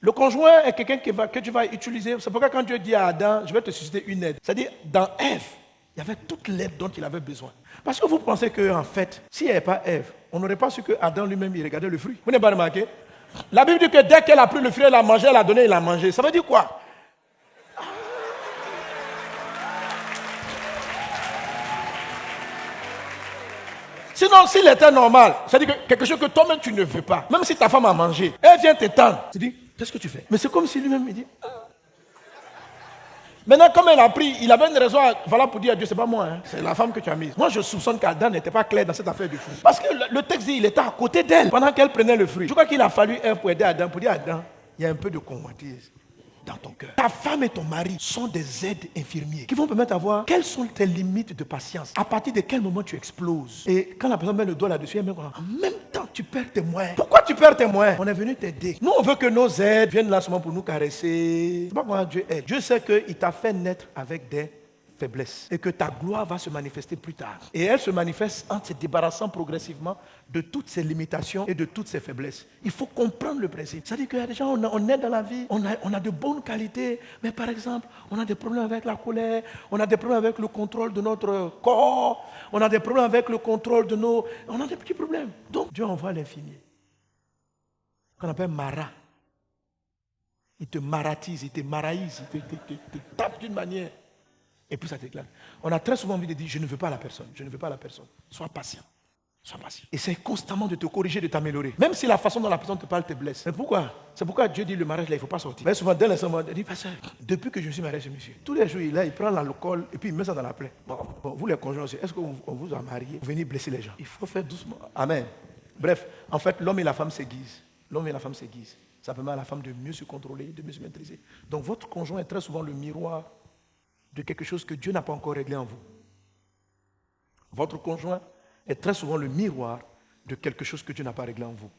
Le conjoint est quelqu'un que tu vas utiliser. C'est pourquoi quand Dieu dit à Adam, je vais te susciter une aide. C'est-à-dire, dans Ève, il y avait toute l'aide dont il avait besoin. Parce que vous pensez qu'en fait, s'il n'y avait pas Ève, on n'aurait pas su que Adam lui-même, il regardait le fruit. Vous n'avez pas remarqué? La Bible dit que dès qu'elle a pris le fruit, elle a mangé, elle a donné, il a mangé. Ça veut dire quoi? Sinon, s'il était normal, c'est-à-dire que quelque chose que toi-même tu ne veux pas, même si ta femme a mangé, elle vient t'étendre. Tu dis, qu'est-ce que tu fais? Mais c'est comme si lui-même il dit. Ah. Maintenant, comme elle a pris, il avait une raison voilà, pour dire à Dieu, c'est pas moi, hein, c'est la femme que tu as mise. Moi, je soupçonne qu'Adam n'était pas clair dans cette affaire du fruit. Parce que le texte dit, il était à côté d'elle pendant qu'elle prenait le fruit. Je crois qu'il a fallu Ève pour aider Adam, pour dire à Adam, il y a un peu de convoitise dans ton cœur. Ta femme et ton mari sont des aides infirmiers qui vont permettre de voir quelles sont tes limites de patience. À partir de quel moment tu exploses. Et quand la personne met le doigt là-dessus, elle met quoi? En même temps, tu perds tes moyens. Pourquoi tu perds tes moyens? On est venu t'aider. Nous, on veut que nos aides viennent là seulement pour nous caresser. C'est pas comment Dieu aide. Dieu sait qu'il t'a fait naître avec des faiblesse et que ta gloire va se manifester plus tard. Et elle se manifeste en se débarrassant progressivement de toutes ses limitations et de toutes ses faiblesses. Il faut comprendre le principe. C'est-à-dire qu'il y a des gens, on est dans la vie, on a de bonnes qualités, mais par exemple, on a des problèmes avec la colère, on a des problèmes avec le contrôle de notre corps, on a des problèmes avec le contrôle de nos... On a des petits problèmes. Donc Dieu envoie l'infirmier, qu'on appelle Mara. Il te maratise, il te maraïse, il te tape d'une manière. Et puis ça t'éclate. On a très souvent envie de dire, je ne veux pas la personne, je ne veux pas la personne. Sois patient. Sois patient. Essaye constamment de te corriger, de t'améliorer. Même si la façon dont la personne te parle te blesse. Mais pourquoi? C'est pourquoi Dieu dit le mariage là, il ne faut pas sortir. Mais souvent, dès l'instant, il dit, pasteur, depuis que je suis marié ce monsieur, tous les jours, il prend l'alcool et puis il met ça dans la plaie. Bon, vous les conjoints aussi, est-ce qu'on vous a marié? Vous venez blesser les gens. Il faut faire doucement. Amen. Bref, en fait, l'homme et la femme s'aiguisent. L'homme et la femme s'aiguisent. Ça permet à la femme de mieux se contrôler, de mieux se maîtriser. Donc votre conjoint est très souvent le miroir de quelque chose que Dieu n'a pas encore réglé en vous. Votre conjoint est très souvent le miroir de quelque chose que Dieu n'a pas réglé en vous.